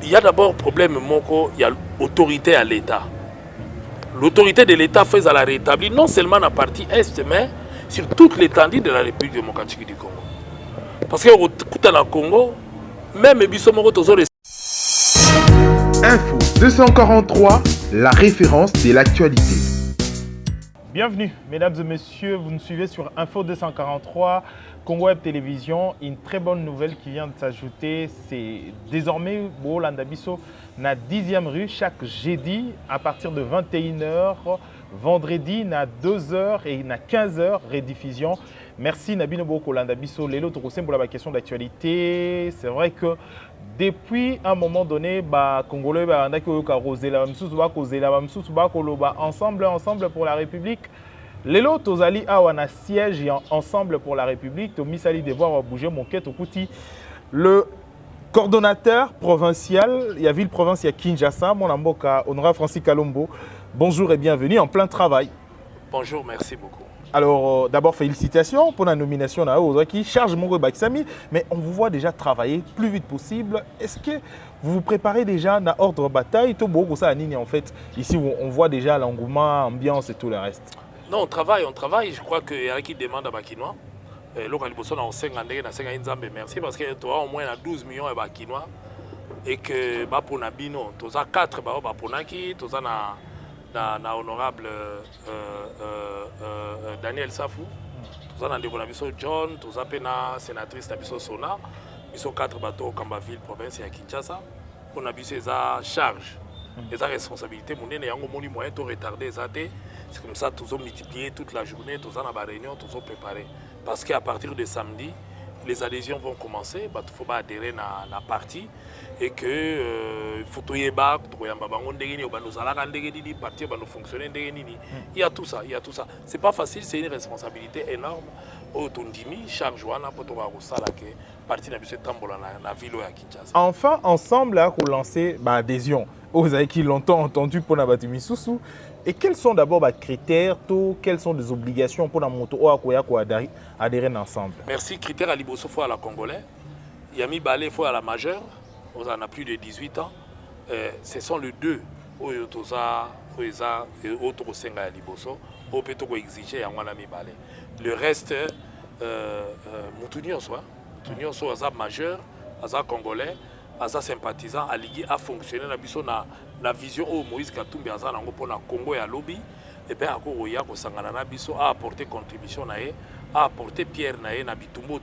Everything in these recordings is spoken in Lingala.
il y a d'abord problème moko, il y a l'autorité à l'État. L'autorité de l'État fait à la rétablir non seulement dans la partie Est, mais sur toute l'étendue de la République démocratique du Congo. Parce que au Congo, même Bissomoro Tozo Info 243, la référence de l'actualité. Bienvenue, mesdames et messieurs, vous nous suivez sur Info 243, Congo Web Télévision. Une très bonne nouvelle qui vient de s'ajouter, c'est désormais Bolanda Bisso, na 10e rue, chaque jeudi à partir de 21h, vendredi na 2h et na 15h, rediffusion. Merci Nabino Boko Landa Bisso, Lelo Tokosen pour la question d'actualité. C'est vrai que depuis un moment donné, Congolais ensemble pour la République. Lelo Tozali Awana siège ensemble pour la République. Tomisali devoir bouger mon quête au Kouti. Le coordonnateur provincial, il y a ville-province, il y a Kinshasa, mon amboka, honorable Francis Kalombo. Bonjour et bienvenue en plein travail. Bonjour, merci beaucoup. Alors, d'abord, félicitations pour la nomination qui charge mon Baksami, mais on vous voit déjà travailler plus vite possible. Est-ce que vous vous préparez déjà dans l'ordre bataille? En fait, ici, on voit déjà l'engouement, l'ambiance et tout le reste. Non, on travaille. Je crois qu'il y a qui demande à Bakinois. Localiboson en 50 merci parce que tu as au moins 12 millions de Bakinois et que pour Nabino, tu as 4 pour Naki, tu as na honorable Daniel Safou, tous en développement John, tous en pena sénatrice Nabiso Sona, ils sont 4 bateaux au Kambaville, province et à Kinshasa. On a vu ces charges, les responsabilités. Mon nez yango moni moyen de retarder les athées. C'est comme ça tous ont multiplié toute la journée, tous en a réunion, tous ont préparé. Parce qu'à partir de samedi, les adhésions vont commencer, il faut adhérer à la partie et que il faut tout il y a tout ça, c'est pas facile, c'est une responsabilité énorme. Enfin, ensemble, là, pour lancer l'adhésion, vous avez qui longtemps entendu pour la Batimisusu. Et quels sont d'abord les critères, quelles sont les obligations pour la moto adhérer ensemble? Merci. Critères à Liboso, faut à la Congolais. Yami Balé, faut à la majeure. On en a plus de 18 ans. Ce sont les deux. Le reste, Moutounion soit majeur, à Congolais, à sympathisant, à ligue à fonctionner dans la vision où Moïse Katumbi a pour la Congo et à lobby. Et bien, à apporter contribution, à apporter pierre na bitumbo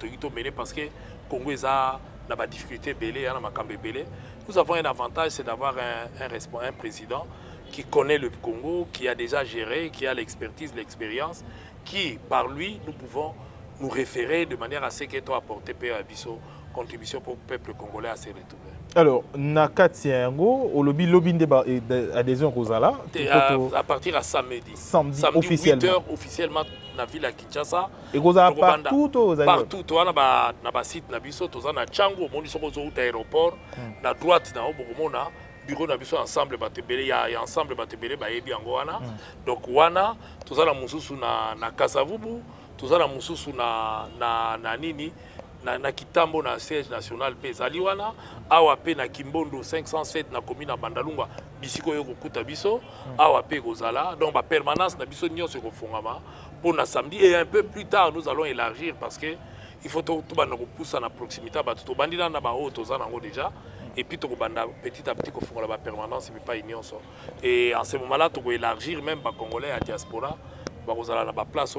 parce que Congo a des difficultés belé, nous avons un avantage, c'est d'avoir un président qui connaît le Congo, qui a déjà géré, qui a l'expertise, l'expérience, qui, par lui, nous pouvons nous référer de manière à ce qu'il doit apporter contribution pour le peuple congolais à se retrouver. Alors, Nakatiengo, au lobby d'adhésion Rosala. À partir de samedi officiellement. 8h officiellement dans la ville de Kinshasa. Et Rosala partout partout, tu as un site, tu as un Tchango, tu as un aéroport, à droite, tu as bureau nabiso ensemble batebele ya ensemble batebele ba yebi yango wana donc wana tozala mususu na Kasavubu tozala mususu na nini na Kitambo na siège national pe zali wana awa pe na Kimbondo 507 na commune na Bandalungwa bisiko yo kokuta biso awa pe kozala donc ba permanence na biso nyonso kofungama pour na samedi et un peu plus tard nous allons élargir parce que il faut tout bana ko poussa na proximité ba tout bandina na ba o tozana ngo déjà. Et puis, petit à petit, il faut la permanence et pas union. Et en ce moment-là, il faut élargir même les Congolais à la diaspora. Place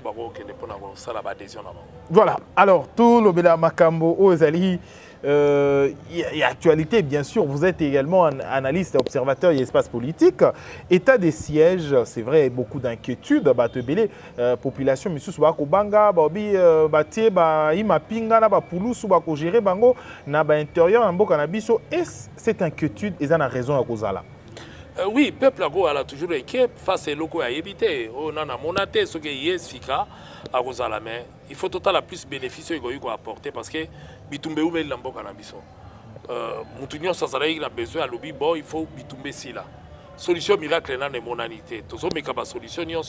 voilà, alors tout le Bela Makambo Ozali, il y a actualité bien sûr, vous êtes également un analyste et observateur et espace politique. État des sièges, c'est vrai, beaucoup d'inquiétudes, population, monsieur Subakobanga, Babi, Batie, Ima Pinga, Bapoulou, Subako Géré, Bango, Naba intérieur, Nambo Kanabiso, et cette inquiétude, ils en ont raison à Kozala. Oui, le peuple a toujours inquiet face aux locaux à éviter. On a monaté ce qui est Fika à Rosala, mais il faut total plus bénéficier qu'on apporter parce que Bitumbe ou Mel Lambo Canabiso. Moutounion Sazaraï a besoin à lobby, bon, il faut Bitumbe si là. Solution miracle dans les monanités. Tous les cas solution n'y a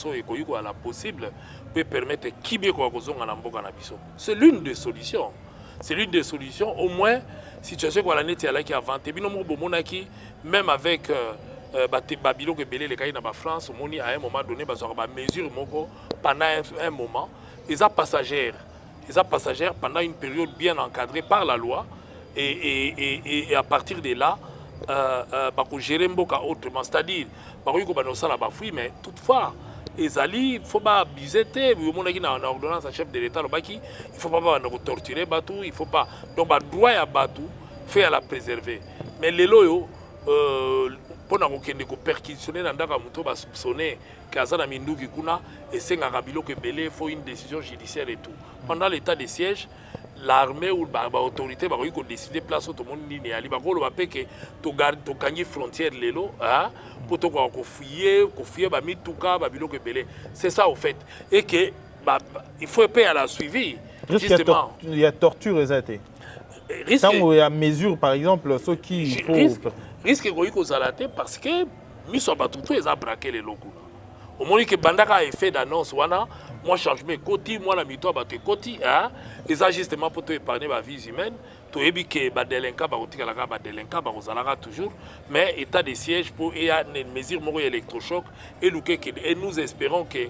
la possible peut permettre qui bien qu'on a Lambo Canabiso. C'est l'une des solutions. c'est l'une des solutions. Au moins, situation qu'on a nette qui a vanté. Même avec Babilo que Belé les dans la France, à un moment donné, mesure pendant un moment, ils ont passagères. Ils ont passagères pendant une période bien encadrée par la loi. Et à partir de là, gérer Mboka autrement. C'est-à-dire, mais toutefois, il ne faut pas abuser. Il faut pas ordonnance à chef de l'État. Il ne faut pas torturer Batou. Il faut pas. Donc, le droit à Batou, fait à la préserver. Mais les loyaux, pour nous perquisitionner dans le monde, nous soupçonner qu'Azana Mindouki Kuna et Sengarabilo que Belé faut une décision judiciaire et tout. Pendant l'état de siège, l'armée ou l'autorité va décider de placer tout le monde ligne ali ba ko ba peke to garde to kanyi frontière lelo hein pour to ko fouiller ba mituka ba biloko belé. C'est ça au fait et que il faut payer à la suivi justement. Il y a torture exacte. Risque il y a mesure par exemple ceux qui risque ko zalaté parce que miso ba tout les a braqué les locaux. Au moment que Bandaka a effet d'annonce, moi changement côté, moi la mito batte côté, hein, et ça justement pour te épargner ma vie humaine, tu es que les délinquants toujours, mais état de siège pour et une mesure électrochoc et nous espérons que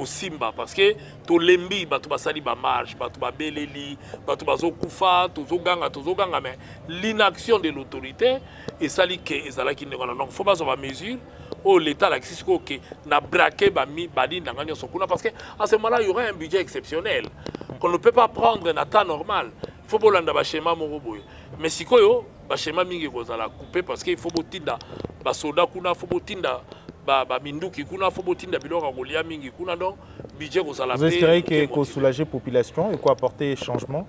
Simba parce que to lembi batu basali ba marche, batu ba beleli, batu bazo kufa, tozo ganga mais l'inaction de l'autorité et sali que ezala qui ne donc faut pas avoir mesure. Oh, l'État a que n'a braqué parce qu'à ce moment-là, il y aura un budget exceptionnel qu'on ne peut pas prendre en temps normal. Il faut que l'on schéma mais si koyo schéma mingi kozala couper parce qu'il faut botinda ba soda kuna faut botinda ba minduki kuna faut botinda biloko kolia mingi kuna donc budget kozala. Vous espérez que soulager population et quoi apporter changement?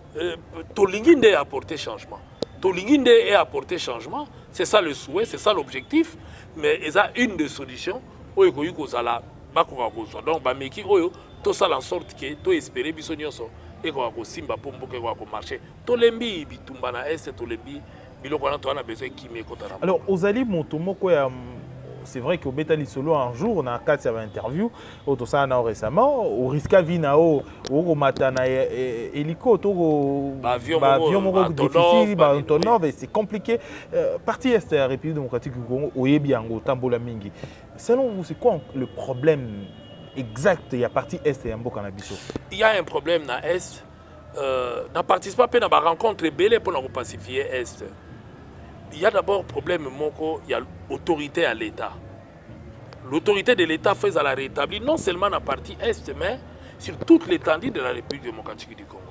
Tolinginde apporter changement. Tolinginde est apporter changement, c'est ça le souhait, c'est ça l'objectif, mais il y a une des solutions où il y a donc bameki oyo tout ça en sorte que to espérer biso nyonso et ko simba pombo ke ko marcher to lembi bitumba na est to lembi biloko na to na besoin qui me kotana. Alors ozali motomoko ya c'est vrai qu'au Betali Solo un jour on a 4 interview auto ça na récemment au risque vina au matana hélico to avion difficile ba Antonov c'est compliqué partie est de la République démocratique du Congo oyebi yango tambola mingi. Selon vous c'est quoi le problème exact il y a partie est et Mboka na biso? Il y a un problème na est na participe pas na ba rencontre belé pour nous pacifier est. Il y a d'abord un problème, il y a l'autorité à l'État. L'autorité de l'État fait à la rétablir non seulement dans la partie Est, mais sur toute l'étendue de la République démocratique du Congo.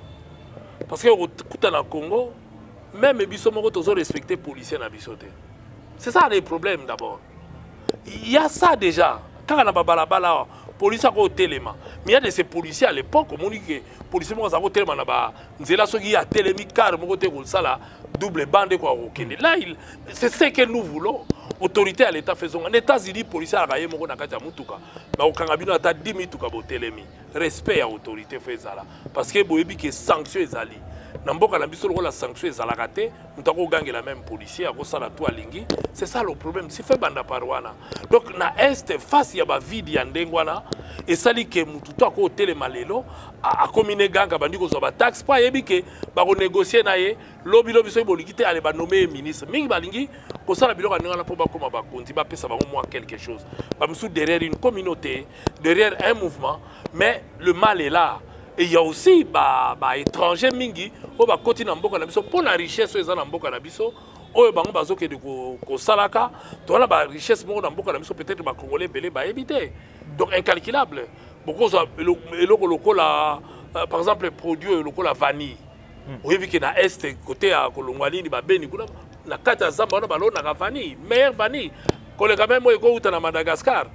Parce que au Congo, même les Bissomoro ont respecté les policiers dans Bissoté. C'est ça le problème d'abord. Il y a ça déjà. Quand on a balabala, police a téléma. Mais il y a de ces policiers à l'époque, comme on dit que les policiers ont téléma là-bas. Nous avons dit à télémi car nous avons ça double bande quoi. Là, c'est ce que nous voulons. Autorité à l'État faisons. En États-Unis, les policiers ont gagné mon nakata mutuka. Mais au Kangabino a 10 mituka télémi. Respect à l'autorité faisala. Parce que boyebi que sanctions ezali. Namboka na biso la sanction ezala raté, nous avons gagné la même policier à Rosala to alingi. C'est ça le problème, c'est fait banda parwana. Donc na est face ya ba vide ya ndengwana et sali ke mututo ko téléma lelo a commune ganga bandi ko ba taxe pas yebi ke ba ko négocier na ye lobi so bolikité aller ba nommer ministre. Mingi balingi ko sala biloko ngana po ba koma ba konti ba pesa ba au moins quelque chose. Ba msou derrière une communauté, derrière un mouvement, mais le mal est là. Et il y a aussi des étrangers mingi qui ba koti na mboka na biso pour la richesse eza na mboka na biso oyo bango bazoke de ko salaka to la ba richesse mo na mboka na biso peut-être ba congolais belé ba éviter donc incalculable beaucoup eloko lokola par exemple les produits lokola vanille oyebi ke na est côté à Kolongwani ba beni kuna na kata zamba na balo na vanille meilleure vanille koleka même mo ko uta na Madagascar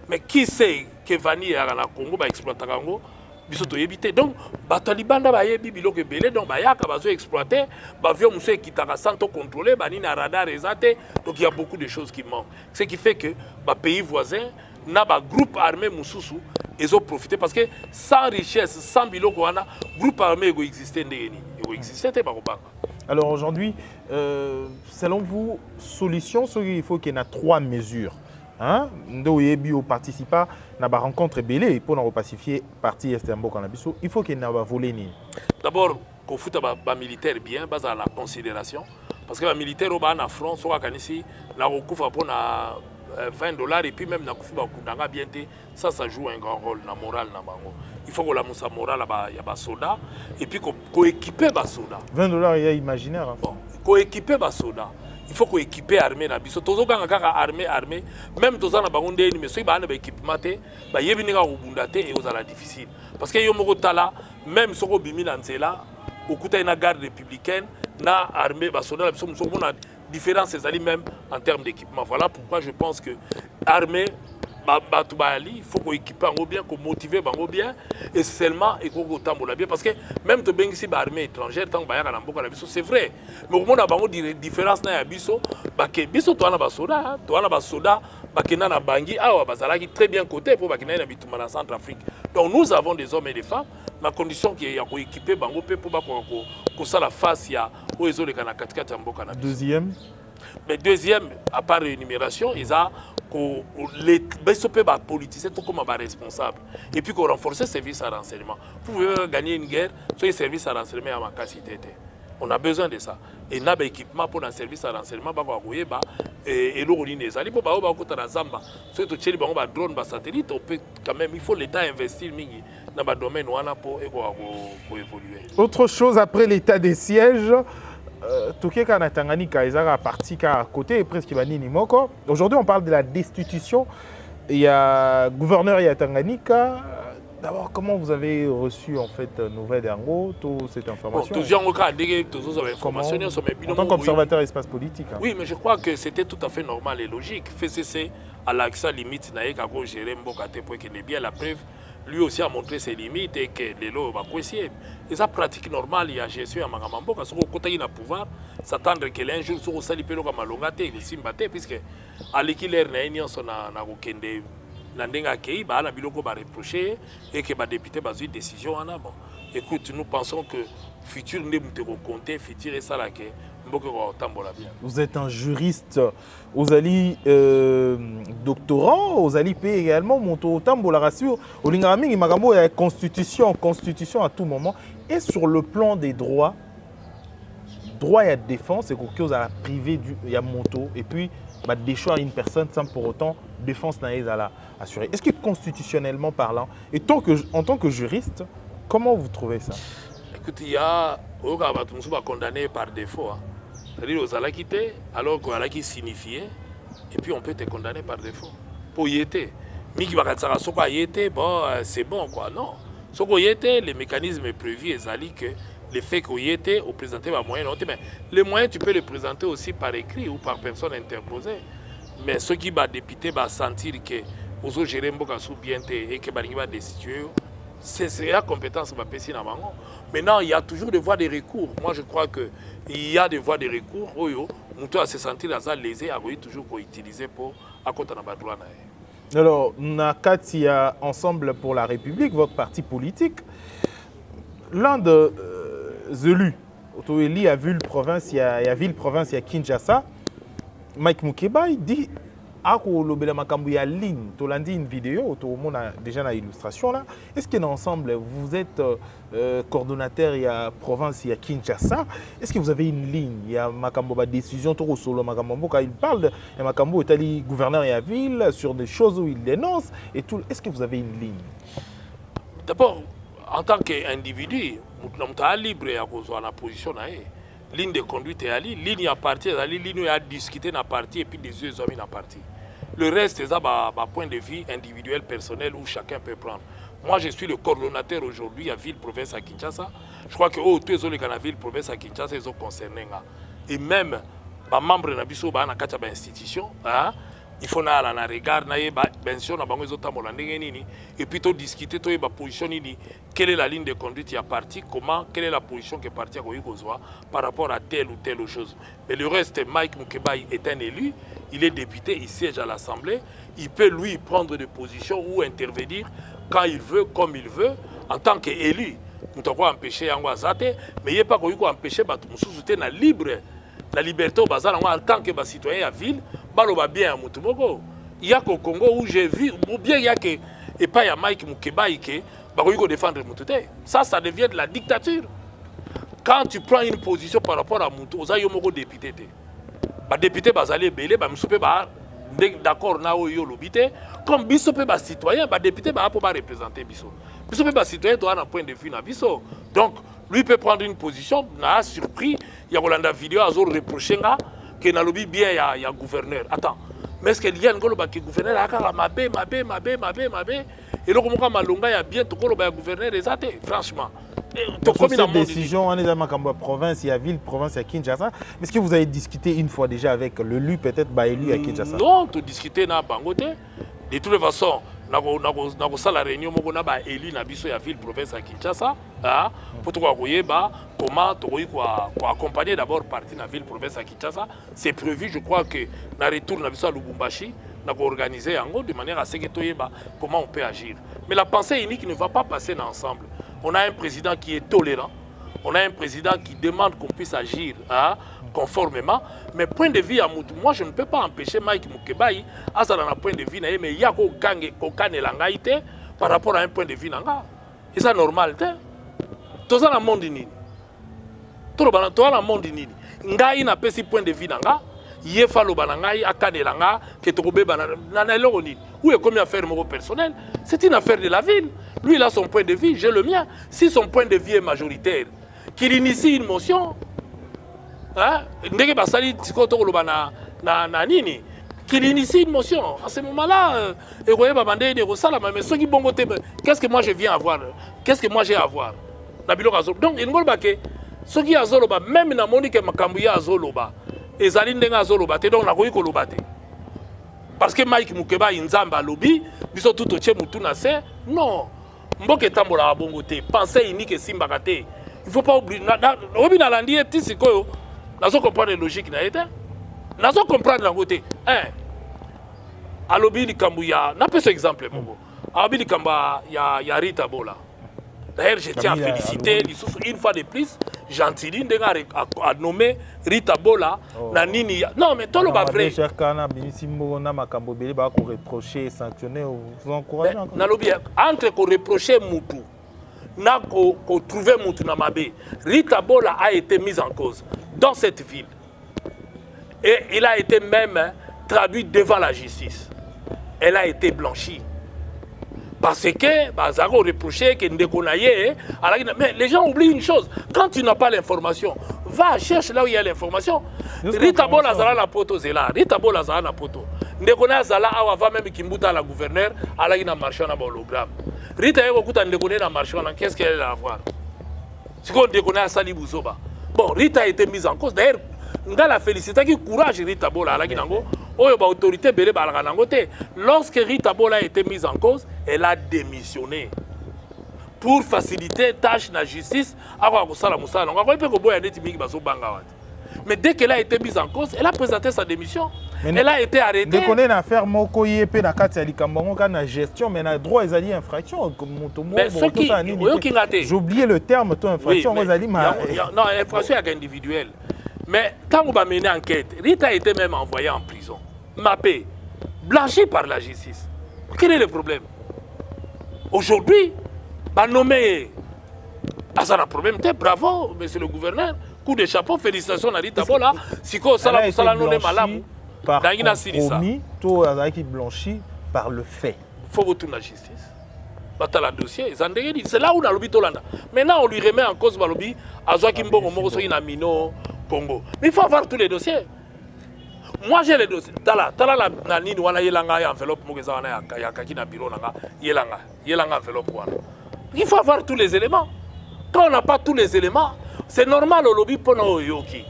mais qui sait que vanille ya na Congo ba exploiter kango bisoto éviter donc batalibanda ba yebi biloko belé donc ba yaka bazo exploiter ba vieux monsieur qui t'a sans contrôler ba ni na radar ezate donc il y a beaucoup de choses qui manquent ce qui fait que ba pays voisins na ba groupe armé mususu ils ont profité parce que sans richesse sans biloko wana groupe armé ego exister ndeni ego exister ba ko. Alors aujourd'hui selon vous solution il faut qu'il y ait 3 mesures. Ndoyebi participa na ba rencontre belé pour na pacifier parti Estembo Kanabiso il faut qu'il n'a pas volé ni. D'abord kofuta ba militaire bien baza la considération parce que ba militaire ba na front so kanisi na kokufa pona $20 et puis même na kofuba kundanga bien té ça joue un grand rôle na moral na bango. Il faut que la moussa morale ya ba soda et puis ko équiper ba soda. $20 il y a imaginaire. Hein. Bon, ko équiper ba soda. Il faut qu'on équipe l'armée na biso tozo kanga kaka armée même toza na bango ndeni mais soki ba na ba équipement te ba yebi ninga kubunda te et ozala difficile parce que yo moko tala même soko bimi na nzela okuta ina garde républicaine na armée ba soda la biso msoko na différence ezali même en termes d'équipement. Voilà pourquoi je pense que armée il faut qu'on équipe bien, qu'on motive bien et seulement et qu'on tambola bien parce que même to bengi si ba armée étrangère tant ba ya na mboka na biso c'est vrai mais au monde bango différence na ya biso ba ke biso to na ba soda ba ke na bangi awa bazala qui très bien côté pour ba ke na bituma na Centrafrique. Donc nous avons des hommes et des femmes na condition qui ya ko équiper bango pe pour ba ko sala face ya o ezole kana katikati ya mboka na biso. Deuxième, mais deuxième à part l'énumération ils a les politiciens tout comme responsable et puis qu'on renforce le service à renseignement. Vous pouvez gagner une guerre, soit le service à renseignement à ma capacité. On a besoin de ça. Et n'a pas équipement pour un service à renseignement et l'origine des alliés pour ba zamba. Soit tu tcheli ba drone ba satellite, on peut quand même il faut l'État investir mingi dans le domaine pour évoluer. Autre chose après l'état des sièges. Toukeka na Tanganyika ezaka parti à côté presque banini moko. Aujourd'hui on parle de la destitution. Il y a gouverneur il y a Tanganyika. D'abord comment vous avez reçu en fait nouvelle d'Ango toute cette information? En tant qu'observateur espace politique. Hein. Oui, mais je crois que c'était tout à fait normal et logique. FCC à l'accès limite naïka ko gérer mboka te pour qu'il ait bien la preuve. Lui aussi a montré ses limites et que les lois va coincer. Et ça pratique normale, il y a gestion à Magamambo, parce que quand il a pouvoir, s'attendre que l'un jour soit sali pelo comme malongate, il simbate puisque à l'équilibre na union son na kokende na ndenga kei ba na biloko ba reprocher et que ba député ba une décision en bon. Écoute, nous pensons que futur ne peut compter, futur et ça là que vous êtes un juriste, vous allez doctorant, vous allez payer également mon tambola rassure. Au Lingaming, il y a constitution à tout moment. Et sur le plan des droits, droit et défense, c'est quelque chose à la privée du moto et puis déchoir une personne sans pour autant défense n'a pas assurée. Est-ce que constitutionnellement parlant, et en tant que juriste, comment vous trouvez ça? Écoute, il y a condamné par défaut. Hein. C'est-à-dire aux alakités, alors qu'on a qui signifié, et puis on peut te condamner par défaut. Pour y être. Miki bakatsara soko y était, bon, c'est bon quoi. Non. Soko y était, le mécanisme est prévu, et zali que le fait qu'on y était, on présentait par moyen. Mais les moyens, tu peux les présenter aussi par écrit ou par personne interposée. Mais ceux qui va député va sentir que vous avez géré mboka sous bien et que va destituer. C'est la compétence de ma PC. Maintenant, il y a toujours des voies de recours. Moi, je crois qu'il y a des voies de recours. Nous devons se sentir lésés, toujours utiliser pour accompagner notre droit. Alors, Nakati Ensemble pour la République, votre parti politique, l'un des élus, il y a Ville-Province, il y a Ville-Province, il y a Kinshasa, Mike Mukebai dit ako lobela makambu ya ligne tolandi une vidéo tout le monde a déjà la illustration là. Est-ce que ensemble vous êtes coordonnateur il y a province il y a Kinshasa, est-ce que vous avez une ligne il y a makambo ba décision to solo makambo quand il parle de makambo etali gouverneur ya ville sur des choses où il dénonce et tout, est-ce que vous avez une ligne? D'abord en tant qu'individu nous sommes libre à cause de la position na ligne de conduite est ali, ligne à partir, ligne à discuter na partie et puis des yeux hommes na partie. Le reste c'est un point de vue individuel, personnel où chacun peut prendre. Moi je suis le coordonnateur aujourd'hui à ville province à Kinshasa. Je crois que tous les autres ville province à Kinshasa ils sont concernés et même les membres na biso ba na kati ba institution, hein? Il faut na regard na ba bension na bango ezotambola ndenge nini et puis to discuter to ba position nini, quelle est la ligne de conduite à parti, comment, quelle est la position que parti a besoin par rapport à telle ou telle chose. Mais le reste, Mike Mukebai est un élu, il est député, il siège à l'Assemblée, il peut lui prendre des positions ou intervenir quand il veut, comme il veut, en tant qu'élu. Nous devons empêcher Yangoazate, mais il n'y a pas empêcher la libre. La liberté au bazar en tant que citoyen à ville, baloba bien à Mutumoko. Il y a qu'au Congo où j'ai vu, ou bien il y a que, et pas il y a Mike Mukebai qui va défendre Mutute. Ça devient de la dictature. quand tu prends une position par rapport à Moutou, aux ayomoko député, les députés bazali belé, ba msope ba d'accord na oyo lobité, comme biso pe ba citoyen, ba député ba pour ba représenter biso. Biso pe ba citoyen doit un point de vue na biso. Donc lui peut prendre une position, na surpris, il y a Rolanda vidéo azor reprocher nga que na lobby bien il y a gouverneur. Attends, mais est-ce qu'il y a un golo ba que gouverneur a mabe et le comment malonga ya bien to kolo ba gouverneur ezate franchement. Cette décision, on est dans la province, il y a ville, province à Kinshasa. Est-ce que vous avez discuté une fois déjà avec l'élu, peut-être élu à Kinshasa? Non, tu discuter na Bangote. De toute façon, dans la réunion, on a élu na biso ya ville, province à Kinshasa. Pour comment accompagner d'abord partir dans la ville, province à Kinshasa. C'est prévu, je crois que na retour na biso à Lubumbashi, on a organisé de manière à ce que comment on peut agir. Mais la pensée unique ne va pas passer ensemble. On a un président qui est tolérant, on a un président qui demande qu'on puisse agir conformément, mais point de vue à Moutou, moi je ne peux pas empêcher Mike Mukebai à ça dans un point de vue, mais il y a qu'aucun par rapport à un point de vue. Et ça normal, tout ça dans le monde ni. Tout dans le monde ni. Ngai n'a pas si point de vue nanga. Il faut le banangai à Kanelanga, que tu robes bananeloni. Où est combien affaire personnel? C'est une affaire de la ville. Lui, il a son point de vue, j'ai le mien. Si son point de vue est majoritaire, qu'il initie une motion, qu'il initie une motion. À ce moment-là, qu'est-ce que moi je viens avoir? Qu'est-ce que moi j'ai à voir? Donc, il y a même dans Monique Makambouya Azoloba. Ezali ndenga azoloba te donc nakoyi koloba te parce que Mike Mukeba inzamba lobi biso tout oche mutu na se non mboke tambola bongo te pensée unique simbaka te il faut pas oublier obi na landi eti sikoyo nazo comprendre logique na été nazo comprendre na côté alobi likambu ya na peso exemple moko alobi likamba ya Rita Bola. D'ailleurs, je tiens à féliciter une fois de plus Gentili a nommé Rita Bola. Non, mais tout le bas vrai. Entre qu'on reprocher Moutou, qu'on trouvait Moutou Namabé, Rita Bola a été mise en cause dans cette ville. Et il a été même traduit devant la justice. Elle a été blanchie. Parce que Bazaro reprochait que Ndekonaye, mais les gens oublient une chose, quand tu n'as pas l'information, va chercher là où il y a l'information. Rita Bola Zala la poto zela, Rita Bola Zala la poto. Ndekona Zala awa même Kimbuta la gouverneur, ala ina marché na hologramme. Rita Ego kuta Ndekona na marché na qu'est-ce qu'elle a à voir? C'est qu'on Ndekona Sali Bouzoba. Bon, Rita a été mise en cause. D'ailleurs, nga la félicité qui courage Rita Bola ala kinango. Autorité belé balganangote. Lorsque Rita Bola a été mise en cause, elle a démissionné pour faciliter tâche de la justice. Mais dès qu'elle a été mise en cause, elle a présenté sa démission. Mais elle a été arrêtée. Dès qu'on est une affaire, gestion, mais na droit ils allaient infraction. J'ai oublié le terme, toi infraction. Non, infraction est individuelle. Mais quand on va mener enquête, Rita a été même envoyée en prison, mappée, blanchie par la justice. Quel est le problème? Aujourd'hui, bah nommé, ça a un problème. Bravo, monsieur le gouverneur. Coup de chapeau, félicitations à Rita Bola. Si quoi, ça l'a nommé malade. Par compromis, tout a été blanchi par le fait. Il faut retourner à la justice. Le dossier, c'est là où on a l'objet Tolanda. Maintenant, on lui remet en cause Balobi, à Zoakimbo, Moro, Mino, Congo. Mais il faut avoir tous les dossiers. Moi, j'ai les dossiers. Tala la nini wana yelanga ya enveloppe mokeza wana ya kaki na bureau nanga yelanga enveloppe wana. Il faut avoir tous les éléments. Quand on n'a pas tous les éléments, c'est normal au lobby pour nous yoki.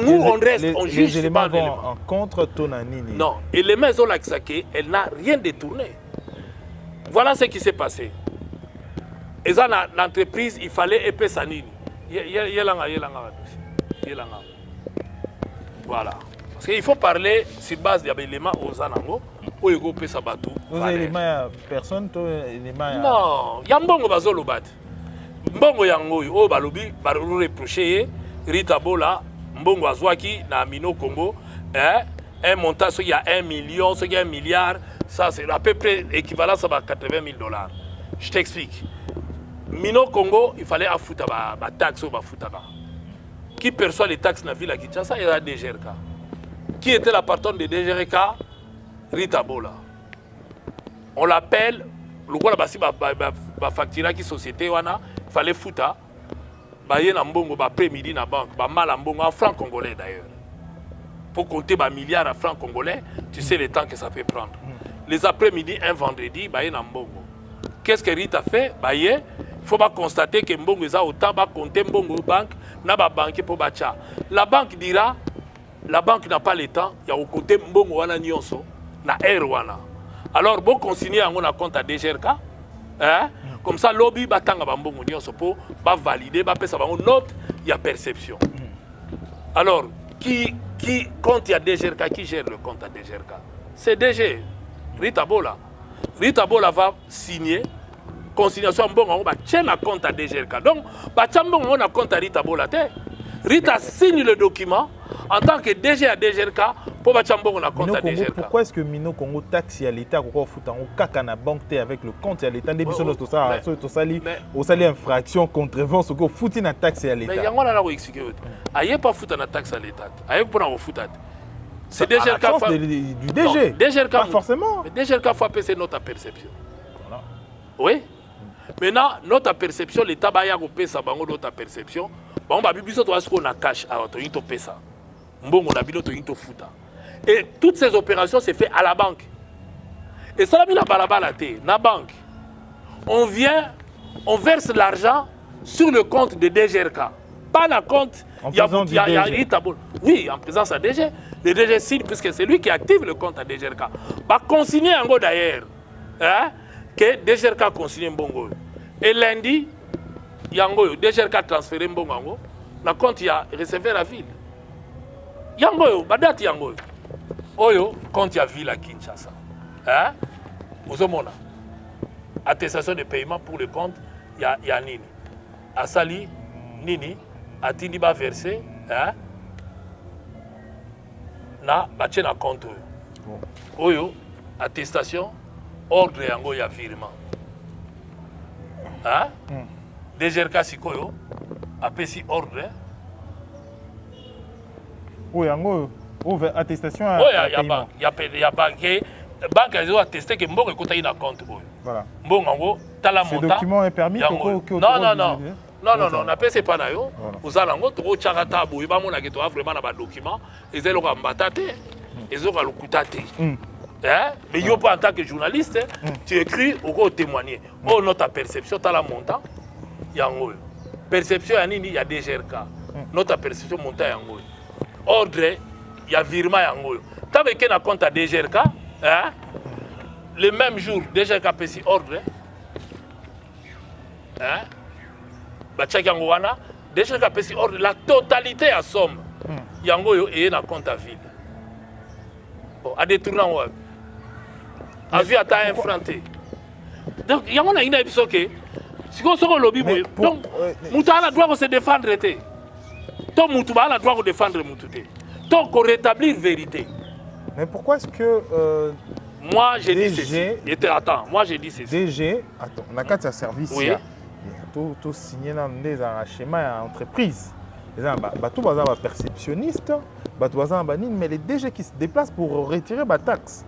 Nous on reste, on juge. Les éléments vont en contre Tonanini. Non, et les maisons Laksake, elle n'a rien détourné. Voilà ce qui s'est passé. Et ça, l'entreprise, il fallait épais sanini. Voilà. Parce qu'il faut parler sur base d'éléments aux anango. Où il faut ça bateau. Vous avez éléments personne, éléments. Non, il y a un bon bazolo bat. Mbongo yango o balobi balo reprocher Rita Bola mbongo azwaki na Mino Congo un montant il y a 1 million, il y a 1 milliard, ça c'est à peu près équivalent à $80 000. Je t'explique. Mino Congo, il fallait affouter ma taxe ou ma foutaba. Qui perçoit les taxes dans la ville à Kinshasa? Il y a DGRK. Qui était la patronne de DGRK? Rita Bola. On l'appelle, le roi la facture qui société, il fallait foutre. Il y a un après-midi dans la banque, mal en francs congolais d'ailleurs. Pour compter des milliards de francs congolais, tu sais le temps que ça peut prendre. Les après-midi, un vendredi, il y a un bongo. Qu'est-ce que Rita fait? Il faut constater que Mbongo est autant de compter Mbongo banque, n'a pas banque pour Bacha. La banque dira, la banque n'a pas le temps, il y a au côté Mbongo wana nyonso, na wana. Alors, bon consigner un compte à DGRK, hein? Comme ça, lobby batanga Mbongo nyonso pour valider, faire sa note, il y a perception. Alors, quand il y a DGRK, qui gère le compte à DGRK? C'est DG, Rita Bola. Rita Bola va signer. Consignation bon, on va tiens un compte à DGRK. Donc, on a compte à Rita Bola. Rita signe le document en tant que DG à DGRK pour on a compte à DGRK. Pourquoi est-ce que Mino Congo taxe à l'État pour fout en kaka banque avec le compte à l'État début sur tout ça au sali infraction contrevent ce que fout une taxe à l'État. Mais il y a un qui explique. Aïe pas fout une taxe à l'État. Aïe pour en fout. C'est DGRK du DG. DGRK pas forcément. DGRK faut appeler notre perception. Oui. Maintenant, notre perception, l'État va y avoir notre perception. On va biso to asko na cash à to yito pesa. Mbongo na bino to yito futa. Et toutes ces opérations c'est fait à la banque. Et ça la mina balabala té na banque. On vient, on verse l'argent sur le compte de DGRK. Pas le compte il y a oui, en présence à DG. Le DG signe puisque c'est lui qui active le compte à DGRK. Va consigner en go d'ailleurs. Hein? Que DGRK consigne Mbongo. Et lundi, il y a DGRK transféré Mbongo. Le compte il y a recevé la ville. Yango, badati yango. Oyo, compte il y a ville à Kinshasa. Hein? Vous avez attestation de paiement pour le compte, il y a Nini. Asali, Nini, a Tiniba versé. Hein? Na, bache na compte. Oyo, attestation. Ordre yango ya virement. Hein? DGRK sikoyo apesi ordre. Oui, yango ouvre attestation à banque. Il y a banque. Banque a attesté que Mbongo est na compte. Voilà. Mbongo yango tala montant. Ce document est permis Non, on appelle c'est pas nayo. Vous allez yango to chakata boy ba mona ke to vraiment na ba document ezelo ka mbatate ezelo ka lukutate. Mais yo pas en tant que journaliste, tu écris ou témoigner. Oh notre perception t'as la montant. Yango. Perception il y a DGRK. Notre perception montant yango. Ordre, il y a virement yango. Tant que na compte à DGRK, hein? Le même jour DGRK pesi ordre. Hein? Ba check yango wana, DGRK pesi ordre la totalité à somme. Yango yo et na compte à vide. Bon, à détourner ouais. A vu à ta infranté. Donc, il y a un épisode qui si on se lobby, donc, Moutala doit se défendre. Donc, Moutala doit défendre Moutouté. Donc, on rétablir vérité. Mais pourquoi est-ce que. Moi, j'ai dit ceci. Attends, moi, j'ai dit ceci. DG, attends, on a quatre services. Oui. Tout signé dans des schémas d'entreprise. Tout le monde est perceptionniste, mais les DG qui se déplacent pour retirer la taxe.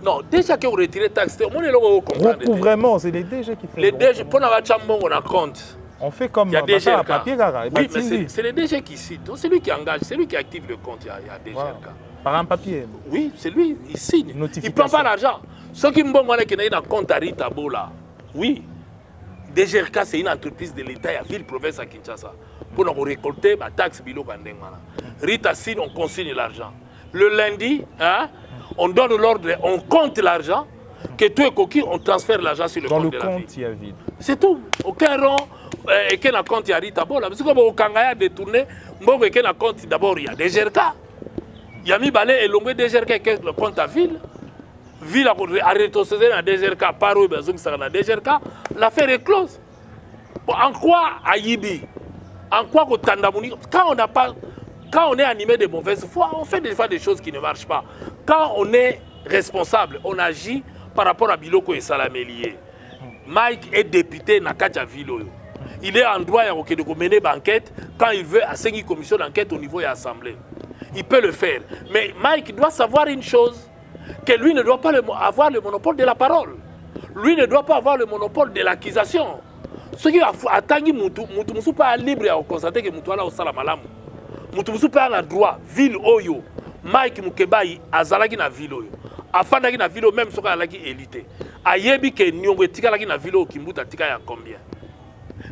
Non, déjà que vous retirez la taxe, recouvrement, c'est les DG qui font. Les DG, pour avoir un compte. On fait comme il y a DG papier. Oui, mais c'est les DG qui citent. C'est lui qui engage, c'est lui qui active le compte. Il y a DG. Voilà. Par un papier. Oui, c'est lui, il signe. Il ne prend pas l'argent. Ceux qui me ont un compte à Rita Bola, oui. DGRK, c'est une entreprise de l'État, il y a ville, province à Kinshasa. Pour nous récolter la taxe bilo Kandengmana. Rita signe, on consigne l'argent. Le lundi, hein, on donne l'ordre, on compte l'argent, que tout est coquille, on transfère l'argent sur le compte de la ville. Dans le compte, il y a vide. C'est tout. Aucun rond, et qu'un compte, il y a Rita Bola. Parce que au Kangaya détourné, et qu'un compte, d'abord, il y a DGRK. Il y a mis balai et l'homme DGRK qui est le compte à ville. Ville a rétrocédé dans DGRK, par eux, dans DGRK, l'affaire est close. En quoi Aïbi, en quoi quand on est animé de mauvaise foi, on fait des fois des choses qui ne marchent pas. Quand on est responsable, on agit par rapport à Biloko et Salamélié. Mike est député dans Kacha Vilo. il est en droit de mener une enquête quand il veut assigner une commission d'enquête au niveau de l'Assemblée. Il peut le faire. Mais Mike doit savoir une chose, que lui ne doit pas avoir le monopole de la parole. Lui ne doit pas avoir le monopole de l'accusation. Ce qui attendent Moutou pas libre à constater que Moutou a au Salamalamu. Moutou pas en droit, ville Oyo. Mike Mukebai azalaki na ville Oyo. Afandaki na ville même soka alaki élité. Ayebi ke nyongo tikalaki na ville Kimbuta tika ya combien?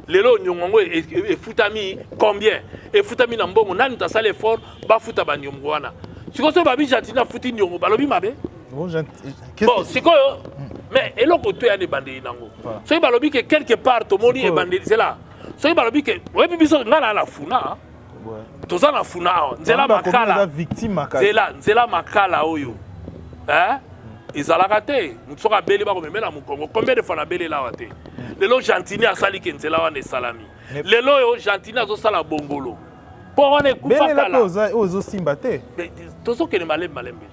Lelo nyongo e futami combien? E futami na mbongo nani tasala effort ba futa ba nyongo wana. Siko so babi jantina futi nyongo balobi mabe? Bon, siko mais eloko to ya ne bande nango. So balobi ke quelque part to moni e bande c'est là. So balobi ke we biso ngana la funa. Toza na funa nzela makala victime makala. Nzela makala oyo. Hein? Izalaka te mutu soka beli ba ko memela mu Congo. Combien de fois na beli la wate? Lelo Gentini asali ke nzela wana salami. Lelo yo Gentini azo sala bongolo. Po wana kufa kala. Beli la ozo simba te. Tozo ke ne malembe.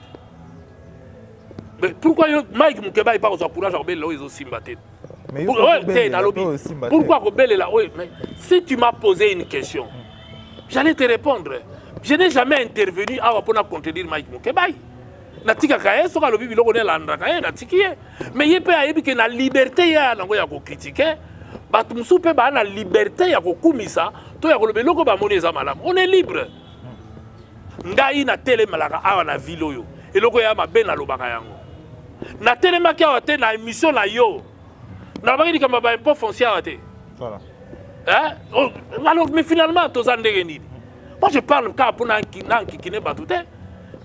Mais pourquoi Mike Mukeba il pas au courage à beli là ozo simba te? Mais pourquoi ko beli là? Si tu m'as posé une question, j'allais te répondre. Je n'ai jamais intervenu à contredire Mike Mukeba. Natika kaye soka lobi biloko ne landa kaye natikiye. Mais yepe ayebi ke na liberté ya nango ya ko critiquer. Batu musupe ba na liberté ya ko kumisa to ya ko lobi loko ba moni eza malamu. On est libre. Ngai na tele malaka awa na ville oyo. Eloko ya mabe na lobaka yango. Na tele maki awa te na émission na yo. Na ba ki kamba ba impôt foncier awa te. Voilà. Hein? Alors mais finalement to zandenge nini. Moi je parle ka pona kine batute.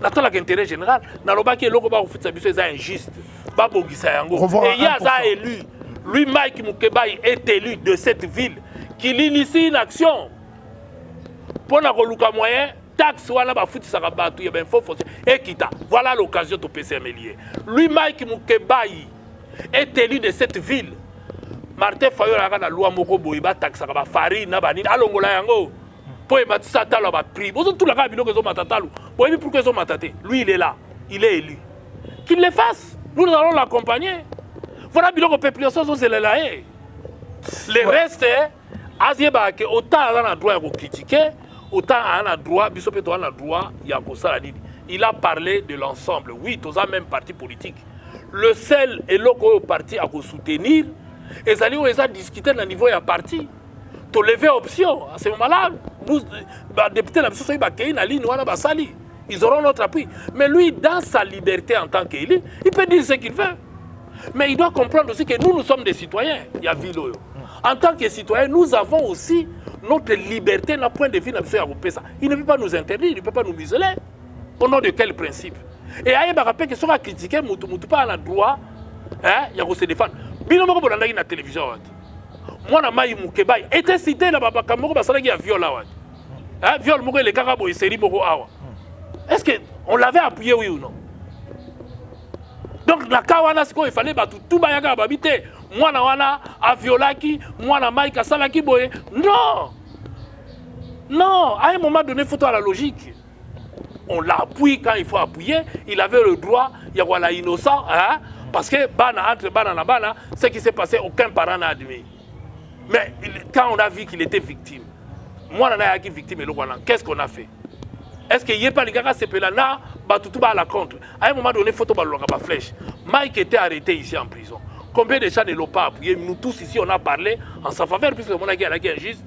Natala l'intérêt général, nalobaki eloko ba ofitsa biso eza injuste. Ba bogisa yango. Et yaza élu. Lui Mike Mukebai est élu de cette ville qui initie une action. Pour na koluka moyen taxe wana ba futisa ka batu ya ben faux foncier ekita. Voilà l'occasion de PCM lié. Lui Mike Mukebai est élu de cette ville. Martin Fayola ka na loi moko boyi ba taxe ka ba farine na banini alongola yango. Pour ématisa talo ba prix. Bozo tout la ka biloko zo matatalo. Pour pourquoi ils ont mataté. Lui il est là, il est élu. Qu'il le fasse. Nous allons l'accompagner. Voilà biloko population zo zela la. Le reste azieba que autant on a droit de critiquer, autant on a droit biso peto on a droit ya ko sala nini. Il a parlé de l'ensemble. Oui, tous a même parti politique. Le seul et loko parti à soutenir et ça lui a discuté au niveau ya parti. To lever option à ce moment-là, nous député la biso ba kei na ligne wana basali. Ils auront notre appui. Mais lui, dans sa liberté en tant qu'élu, il peut dire ce qu'il veut. Mais il doit comprendre aussi que nous sommes des citoyens. Il y a Viloyo. En tant que citoyens, nous avons aussi notre liberté, notre point de vue. Il ne peut pas nous interdire, il ne peut pas nous museler. Au nom de quel principe? Et il y a rappelé que si on a critiqué, nous pas le droit il y a se défendre. Bino moko bolanda na télévision. Moi, na Mike Mukebai était cité là-bas, comme ça, il y a viol. Viol, moko le carabo et série moko awa. Est-ce qu'on l'avait appuyé, oui ou non? Donc, la kawana, il fallait tout bayaga babité. Moi, na a violaki, moi, na Mike Asalaki boye. Non! Non! À un moment donné, il faut à la logique. On l'appuie quand il faut appuyer. Il avait le droit, il y a voilà innocent, hein? Parce que entre bana, ce qui s'est passé, aucun parent n'a admis. Mais quand on a vu qu'il était victime, moi, on a été victime, qu'est-ce qu'on a fait? Est-ce qu'il n'y a pas les gars qui s'appellent là, tout à la contre? À un moment donné, il faut que la flèche. Mike était arrêté ici en prison. Combien de gens ne l'ont pas appuyé? Nous tous ici, on a parlé en sa faveur, puisque le monde a été injuste.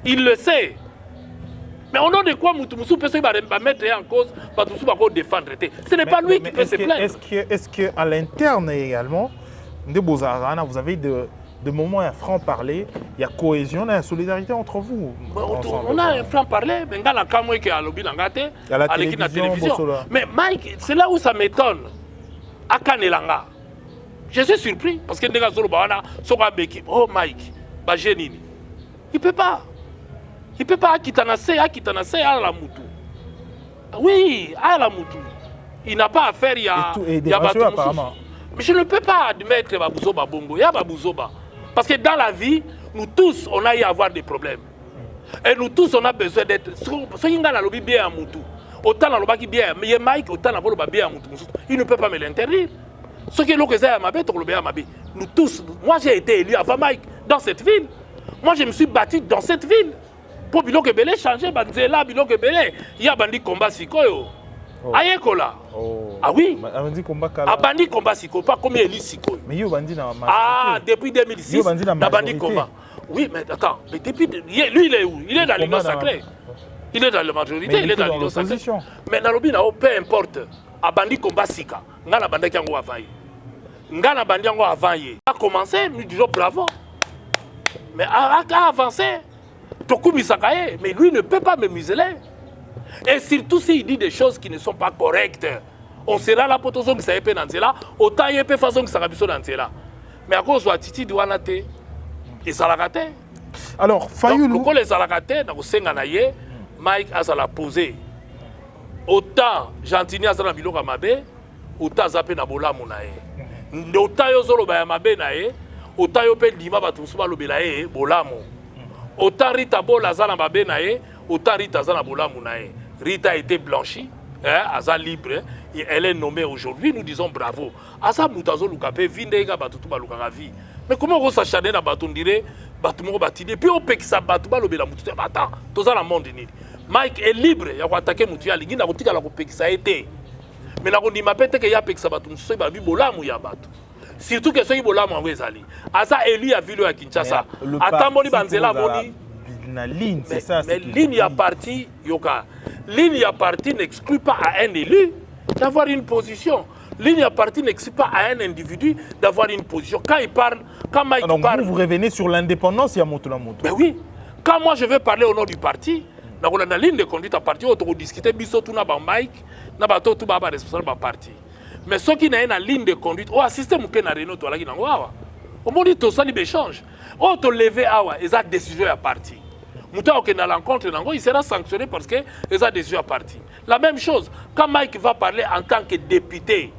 Il le sait. Mais au nom de quoi Moutoumoussou peut se mettre en cause, Moutoumoussou va défendre? Ce n'est pas lui qui peut se plaindre. Est-ce qu'à l'interne également, vous avez de moments à franc-parler, il y a cohésion, il y a solidarité entre vous? On a un franc-parler, mais dans la caméra qui est à la télévision. Mais Mike, c'est là où ça m'étonne. À Kanelanga, je suis surpris parce que les gens sont oh Mike, il ne peut pas. Il ne peut pas Akitanase à la Moutou. Oui, à la Moutou. Il n'a pas à faire, il y a apparemment. Mais je ne peux pas admettre Babouzoba Bongo, il y a Babouzoba. Parce que dans la vie, nous tous, on a eu à avoir des problèmes. Et nous tous, on a besoin d'être... bien à Moutou. Autant dans le bien, mais Mike, autant dans le bien à Moutou. Il ne peut pas me l'interdire. Ce qui est l'occasion à ma bête, nous tous, moi j'ai été élu avant Mike dans cette ville. Moi, je me suis battu dans cette ville. Pour Bilok Ebele changer, Banzela, Bilok Ebele. Il y a bandi combat sikoyo. Ayekola. Ah oui. Bandi combat kala. Bandi combat sikoyo, pas comme Eli sikoyo. Mais yo bandi na majorité. Ah, depuis 2006, na bandi combat. Oui, mais attends, mais depuis lui il est où? Il est dans l'Union sacrée. Il est dans la majorité, il est dans l'Union sacrée. Mais Nalobi na peu importe. A bandi combat sika. Ngana bandi kango avant. Ngana bandi kango avant. A commencé, nous disons bravo. Mais a avancé. Tokumi Sakaye, mais lui ne peut pas me museler. Et surtout s'il dit des choses qui ne sont pas correctes. On sera là pour tout ce qui s'est fait dans cela. Autant il peut faire ce qui s'est fait dans cela. Mais à cause de Titi Douanate, et ça l'a raté. Alors, Fayoulou. Donc, les Salakate, Mike a la posé. Autant Gentini a la biloko mabe, autant Zapé na bola munae. Autant yo zolo ba mabe nae, autant yo pe dima ba tusuba lo belae bolamo. Autant Rita bola za na mabe nae, autant Rita za na bola munae. Rita a été blanchie, Aza libre, et elle est nommée aujourd'hui, nous disons bravo. Asa mutazo lukape vindega batutu ba lukaka vie. Mais comment on s'acharne na batu ndire, batu moko batide, puis on peut que ça batu ba lobela mutu. Attends, tout ça la monde ni. Mike est libre, il a attaqué mutu ya lingi na kotika la kopeki ça été. Mais na ko ndima pete ke ya peki ça batu mutu ba bi bolamu ya batu. Surtout que ceux qui bolamu en ezali. Asa élu a vu le à Kinshasa. Atamboli banzela moni. La ligne, c'est ça. Mais ligne à parti, Yoka. Ligne à parti n'exclut pas à un élu d'avoir une position. Ligne à parti n'exclut pas à un individu d'avoir une position. Quand il parle, quand Mike donc parle... vous revenez sur l'indépendance, il y a moto la moto. Ben oui. Quand moi je vais parler au nom du parti, dans la ligne de conduite à parti, on va discuter, bisotou na ba Mike, na ba to tout ba responsable ba parti. Mais ceux qui n'ont pas une ligne de conduite, au système qui n'a rien d'autre, on m'a dit tout ça, il échange. On te lever awa, ils ont décision à parti. Mouta qui n'a l'encontre, il sera sanctionné parce que ils ont décision à parti. La même chose, quand Mike va parler en tant que député,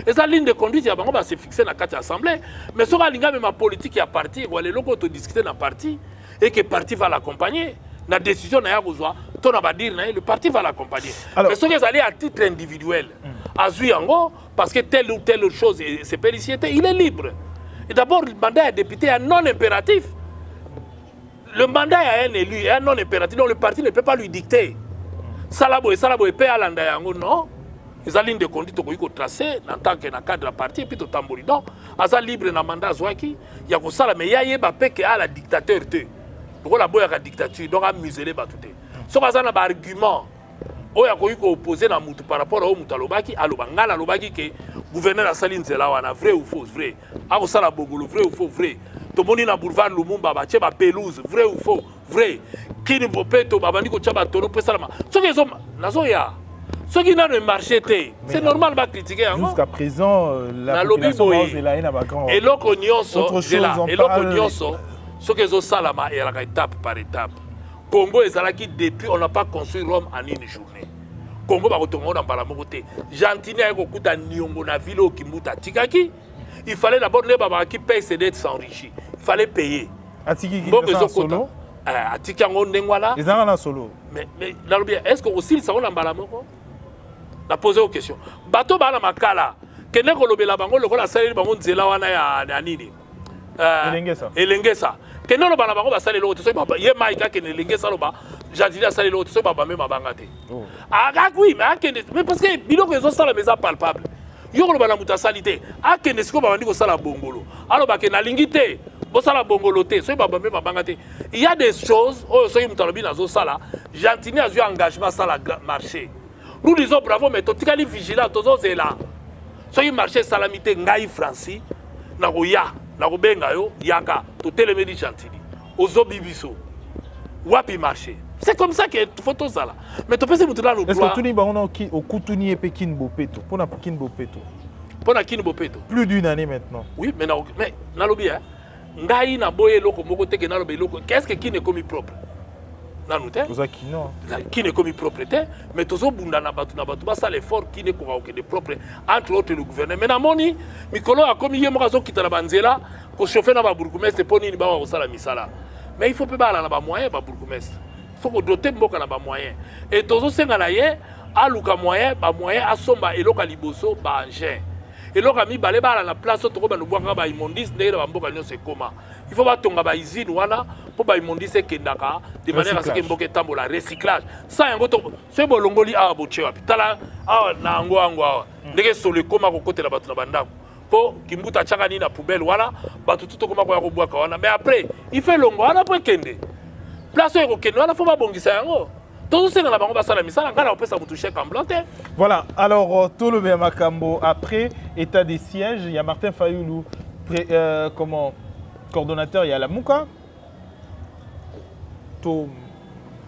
et sa ligne de conduite, il va se fixer dans l'Assemblée. Mais si on a même politique qui a parti, on va discuter dans le parti et que le parti va l'accompagner. La décision n'a pas besoin, le parti va l'accompagner. Mais si on est allé à titre individuel, à Zuyango, parce que telle ou telle chose, c'est pélicité, il est libre. Et d'abord, le mandat est député est non impératif. Le mandat est un élu, est non impératif, donc le parti ne peut pas lui dicter. Salabo et paix à l'andayango, non. Les lignes de conduite sont tracées en tant que cadre de parti et puis tout tambori. Donc, à libre dans le mandat Zouaki, il y a que ça, mais il y a la dictateur. Donc, la boya la dictature, donc à museler tout. Si on a un argument, on a opposé par rapport au Moutalobaki, à l'Obangala, que gouverneur a saline, c'est là, vrai ou faux, vrai. À la Bogolo, vrai ou faux, vrai. Tout le monde a boulevard Lumumba, ma pelouse, vrai ou faux, vrai. Qui ne peut pas, Babandiko Tchaba, Tono, Pessalama. Ce qui est Nazoya. Ceux qui n'ont marché, c'est normal de critiquer. Jusqu'à présent, la population est là. Et l'Okonyoso, ce que Salama est la étape par étape. Congo est là qui depuis on n'a pas construit Rome en une journée. Congo va retourner dans la montée. Gentini a beaucoup de Nyongo na ville qui mouta Tikaki. Il fallait d'abord les babas qui payent ses dettes s'enrichir. Il fallait payer. Atiki solo. Atiki en Ndengwala. Ils ont un solo. Mais est-ce que aussi ils sont dans Balamoko? La poser aux questions. Bateau bala makala. Kene ko lobela bango lokola saleli bango nzela wana ya nini? Elengesa. Kene lo bala bango ba saleli lo so baba ye maika kene elengesa lo ba jadila saleli lo so baba même mabangate. Aga oui mais parce que biloko ezo sala meza palpable. Yo ko bala muta salité. A kene siko baba ndiko sala bongolo. Alors ba kene lingité. Bo sala bongolo te so baba même mabangate. Il y a des choses oh so mutalobi na zo sala. Gentini a eu engagement sala marché. Nous disons bravo, mais tu es vigilant, tu es là. Si tu marches salamité, ngai Francis, nagoya, nagobenga yo, yaka, tu es le médi Gentini. Ozo bibiso. Wapi marché. C'est comme ça que tu fais tout ça là. Mais tu peux se montrer dans le droit. Est-ce que tu dis au Koutouni et Pékin Bopeto pour na Pékin Bopeto? Pour na Kin Bopeto. Plus d'une année maintenant. Oui, mais nalobi hein. Ngai na boye loko moko teke nalobi loko. Qu'est-ce que qui n'est commis propre? Qui n'est commis propriété, mais tous les gens ça l'effort qui n'est pas propre, entre autres le gouvernement. Mais Namoni, Mikolo a commis un morazo qui t'a banzela, qu'on chauffe dans la bourgmestre pour n'y pas au misala. Mais il faut pas aller dans la moyen, la bourgmestre. Il faut que doter beaucoup dans la moyen. Et tous les gens à l'ouka moyen, moyen à somba et l'oka liboso, engin. Et l'oka mi balé à la place où tu vas nous voir immondice, d'ailleurs, c'est comment. Il faut pas tomber à usine, voilà, pour ba immondice kendaka de manière à ce que mboka tambola recyclage ça yango to c'est bolongoli a bochewa pitala a na ango ndenge solo koma ko kotela batu na bandako po kimbuta chaka ni na poubelle wana batu tuto koma ko yakobwaka wana mais après il fait longo wana po kende place ko kende wana faut ba bongisa yango. Voilà, alors tout le même Makambo, après état des sièges, il y a Martin Fayoulou, coordonnateur, il y a la Mouka,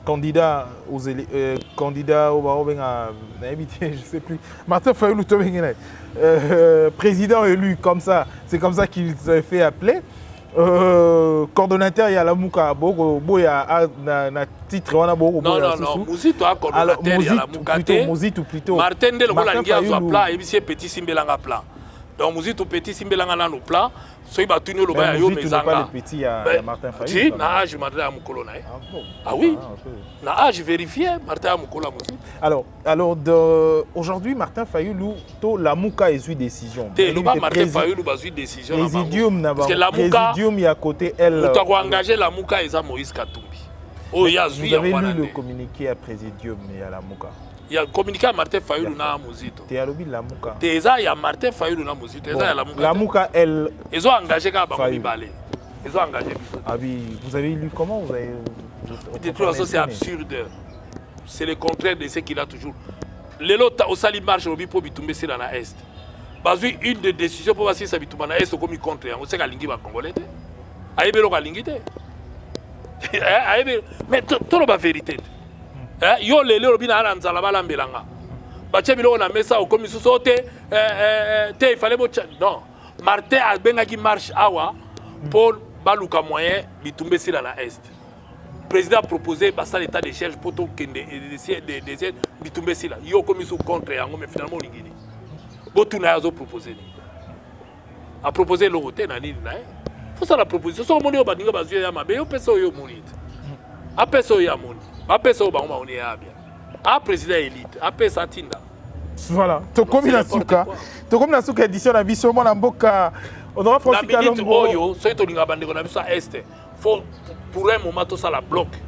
candidat au barreau, je ne sais plus. Martin Fayoulou, président élu, comme ça, c'est comme ça qu'il s'est fait appeler. Coordonnateur, il y a la Mouka, il y a un titre, non, Mouzito a coordonnateur, il y a la Mouka, plutôt. Martin de l'Olangi a un plat, et puis petit Simbelanga plat. Donc Mouzito petit Simbelanga dans nos plats, soit il va tourner le bas, il y a petit, il y a Martin Fayoulou. Si, na je Martin Amoukolo. Ah oui, na je vérifie Martin Amoukolo. Alors aujourd'hui, Martin Fayoulou, la Mouka est une décision. Martin Fayoulou a une décision. Parce que la Mouka, il y a côté elle. Tu as engagé la Mouka et Moïse Katumbi. Vous avez lu le communiqué à Présidium et à la Mouka. Il y a communiqué à Martin Fayoulou na Mouzito. Tu as lobby la Mouka. Il y a Martin Fayoulou na Mouzito. La Mouka, elle. Ils ont engagé Kabamibale. Ils ont engagé. Ah oui, vous avez lu comment vous avez. De toute façon, c'est absurde. C'est le contraire de ce qu'il a toujours. Les lots au Sali marche au Bipo Bitumbe c'est dans l'Est. Parce une des décisions pour voir si ça Bitumba dans l'Est comme il contre. On sait qu'à Lingi va Congolais. Aïbelo à Lingi. Mais tout le vérité. Yo les robina à la balambelanga. Bachebilo on a mis ça au commission sauté. Il fallait non. Martin a bien qui marche awa pour baluka moyen Bitumbe c'est dans l'Est. Le président a proposé l'état de siège pour tout des Bitumbe c'est là. Yo commission contre mais finalement on y Botouna a proposé. A proposé le hôtel na nini nae. Faut ça la proposition. So moni obaninga bazuya ya mabe yo pesa yo moni. A pesa ya moni. A pesa ba on est bien. A président élite, a pesa tinda. Voilà. To comme na suka édition na biso mona mboka. On aura Francis Kalombo. Oyo, so to linga bande ko na biso est. Faut pour un moment tout ça la bloque.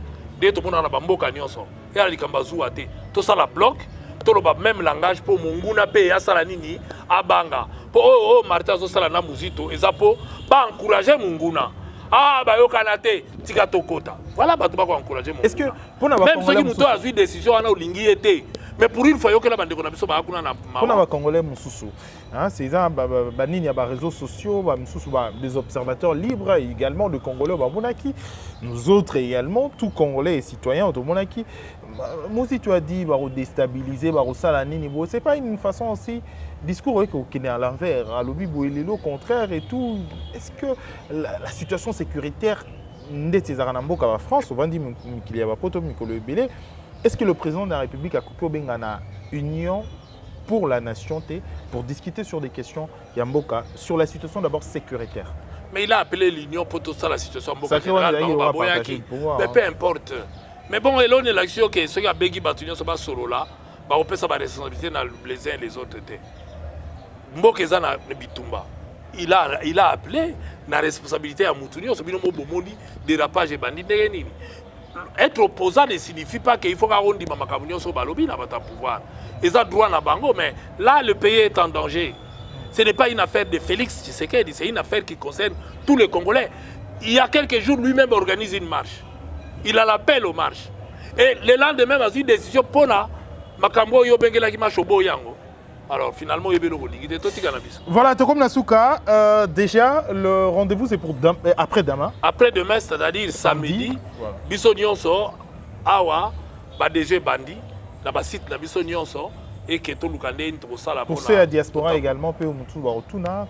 Dès to mona na bamboka nyonso. Ya likamba zuwa te. Tout ça la bloque. Toloba même langage pour munguna pe ya sala nini abanga po Martin zo sala na Mouzito ezapo ba encourager munguna ba yo kanate tika tokota voilà ba to ba ko encourager munguna. Est-ce que pour na ba même ceux qui muto a eu décision ana olingi été mais pour une fois yo que la bande ko na biso ba kuna na pour na ba congolais mususu hein c'est ça ba nini ya ba réseaux sociaux ba mususu ba des observateurs libres également de congolais ba monaki nous autres également tout congolais et citoyens de monaki. Mouzito a dit bah déstabiliser bah salanini bo c'est pas une façon aussi discours qui est à l'envers à lobby boelelo au contraire et tout. Est-ce que la situation sécuritaire ndetse zaranamboka ba France on va dire qu'il y a pas poto mikolo ebele. Est-ce que le président de la République a coupé bengana union pour la nation pour discuter sur des questions yamboka sur la situation d'abord sécuritaire? Mais il a appelé l'union pour tout ça la situation mboka. Mais peu importe. Mais bon, il y a une élection que ceux qui ont bégi battu sont pas solo là, bah on peut savoir responsabilité dans les uns et les autres. Mboka na bitumba. Il a appelé la responsabilité à Moutouni, on se dit non bomondi dérapage et bandit nini. Être opposant ne signifie pas qu'il faut qu'on dise mama kamunyo so balobi na bata pouvoir. Ils ont droit na bango mais là le pays est en danger. Ce n'est pas une affaire de Félix Tshisekedi, c'est une affaire qui concerne tous les Congolais. Il y a quelques jours lui-même organise une marche. Il a l'appel aux marches. Et le lendemain, il a eu une décision pour la Makambo Yobengela qui marche au Boyango. Alors finalement, il y a eu cannabis. Voilà, comme Nasuka, déjà le rendez-vous c'est pour après-demain. Après-demain, c'est-à-dire samedi, Bissonyonso, Awa, Badege Bandi, dans le site de Bissonyonso, et que tout le monde pour ceux à la diaspora également,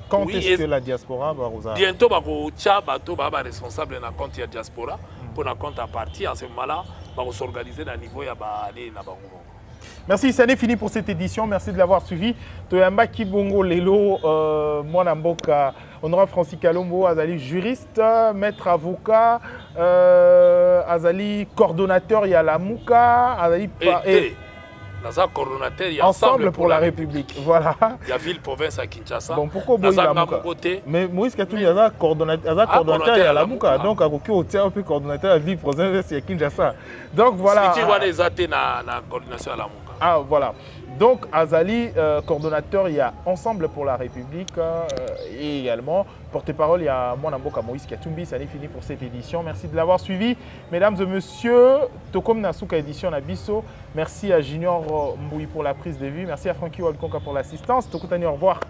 quand est-ce que la diaspora va vous bientôt, il va responsable dans le compte de la diaspora. Pour un compte à partir, à ce moment-là, on va s'organiser à niveau de Merci, ça n'est fini pour cette édition. Merci de l'avoir suivi. Toyamba Kibongo Lelo, Mwanamboka, Honorable Francis Kalombo, Azali juriste, maître avocat, Azali coordonnateur Yalamouka, Azali naza coordonnateur ya Ensemble pour la République. Voilà. Il y a ville province à Kinshasa. Bon, pourquoi Boyi Lamuka? Mais Moïse Katumbi, il y a coordonnateur à Lamuka. Donc, à Koki, on peut coordonnateur à ville province à Kinshasa. Donc, voilà. Si tu vois des athées dans la coordination à Lamuka. Ah, voilà. Donc, Azali, coordonnateur, il y a Ensemble pour la République et également porte-parole, il y a Mwanamboka Moïse Katumbi. Ça n'est fini pour cette édition. Merci de l'avoir suivi. Mesdames et messieurs, Tokom Nasuka édition Nabiso. Merci à Junior Mboui pour la prise de vue. Merci à Francky Walkonka pour l'assistance. Tokutani, au revoir.